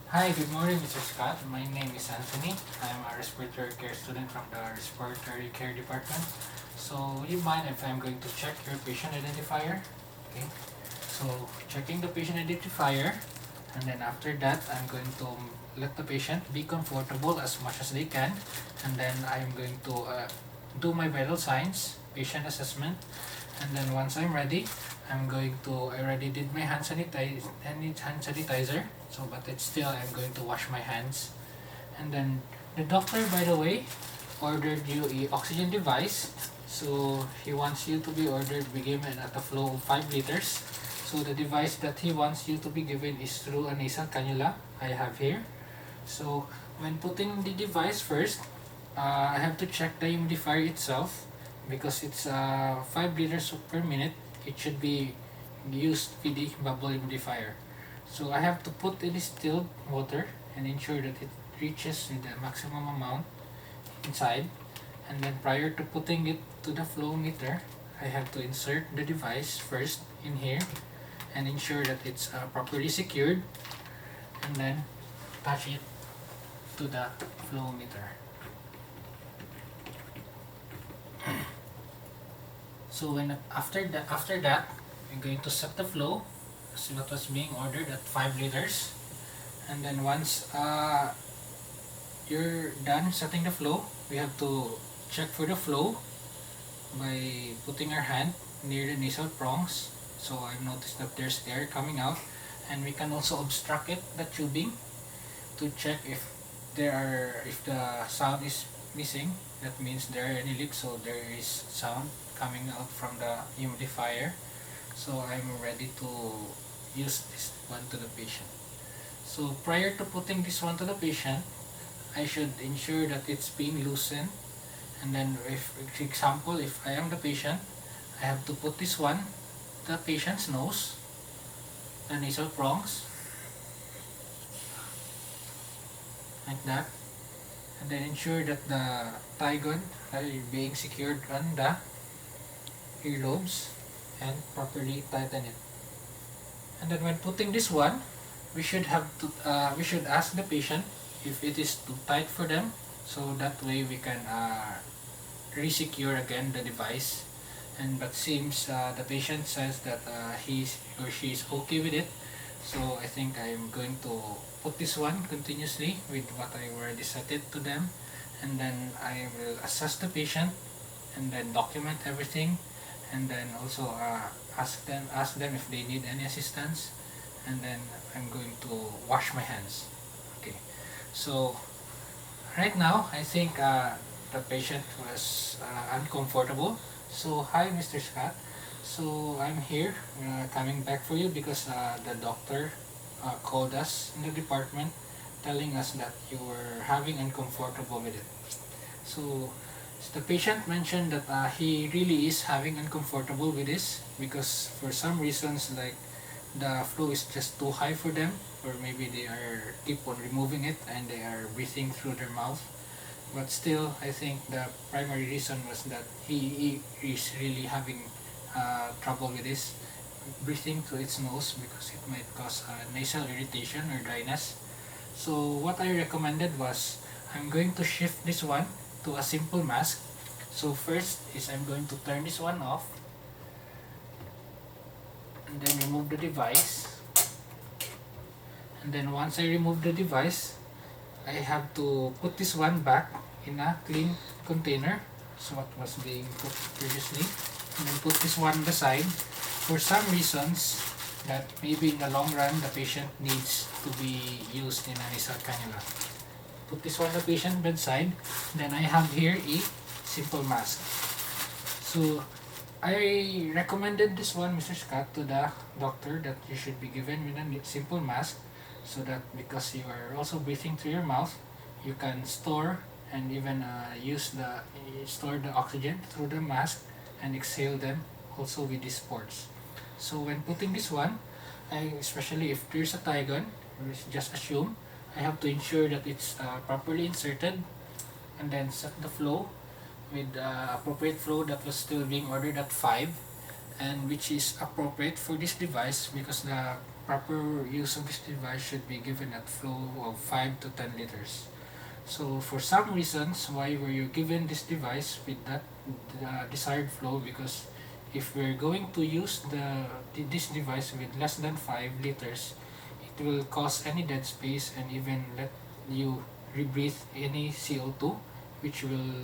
Hi, good morning, Mr. Scott. My name is Anthony. I'm a respiratory care student from the respiratory care department. So, would you mind if I'm going to check your patient identifier? Okay. So, checking the patient identifier, and then after that, I'm going to let the patient be comfortable as much as they can, and then I'm going to do my vital signs, patient assessment, and then once I'm ready, I already did my hand sanitizer, so but it's still, I'm going to wash my hands. And then the doctor, by the way, ordered you a oxygen device. So he wants you to be be given at a flow of 5 liters. So the device that he wants you to be given is through a nasal cannula I have here. So when putting the device first, I have to check the humidifier itself because it's 5 liters per minute. It should be used with the bubble humidifier. So I have to put in distilled water and ensure that it reaches the maximum amount inside. And then prior to putting it to the flow meter, I have to insert the device first in here and ensure that it's properly secured, and then attach it to the flow meter. So after that, I'm going to set the flow as what was being ordered at 5 liters. And then once you're done setting the flow, we have to check for the flow by putting our hand near the nasal prongs. So I've noticed that there's air coming out, and we can also obstruct the tubing, to check if the sound is missing. That means there are any leaks, so there is sound coming out from the humidifier. So I'm ready to use this one to the patient. So prior to putting this one to the patient, I should ensure that it's being loosened. And then if, for example, if I am the patient, I have to put this one to the patient's nose, the nasal prongs, like that. And then ensure that the trigon are being secured on the earlobes and properly tighten it. And then when putting this one, we should ask the patient if it is too tight for them, so that way we can re-secure again the device. And but seems the patient says that he or she is okay with it, so I think I'm going to put this one continuously with what I already set it to them, and then I will assess the patient and then document everything, and then also ask them if they need any assistance, and then I'm going to wash my hands. Okay, so right now I think the patient was uncomfortable. So hi, Mr. Scott. So I'm here coming back for you because the doctor called us in the department telling us that you were having uncomfortable with it. So the patient mentioned that he really is having uncomfortable with this because for some reasons, like the flow is just too high for them, or maybe they are keep on removing it and they are breathing through their mouth. But still, I think the primary reason was that he is really having trouble with this breathing through its nose because it might cause nasal irritation or dryness. So what I recommended was I'm going to shift this one to a simple mask. So first is I'm going to turn this one off and then remove the device. And then once I remove the device, I have to put this one back in a clean container, so what was being put previously, and then put this one on the side for some reasons that maybe in the long run the patient needs to be used in a nasal cannula. Put this one on the patient bedside. Then I have here a simple mask. So I recommended this one, Mr. Scott, to the doctor that you should be given with a simple mask, so that because you are also breathing through your mouth, you can store and even store the oxygen through the mask and exhale them also with these ports. So when putting this one, especially if there's a trigon, just assume I have to ensure that it's properly inserted, and then set the flow with appropriate flow that was still being ordered at 5, and which is appropriate for this device because the proper use of this device should be given at flow of 5 to 10 liters. So for some reasons why were you given this device with that desired flow, because if we're going to use this device with less than 5 liters, it will cause any dead space and even let you rebreathe any CO2, which will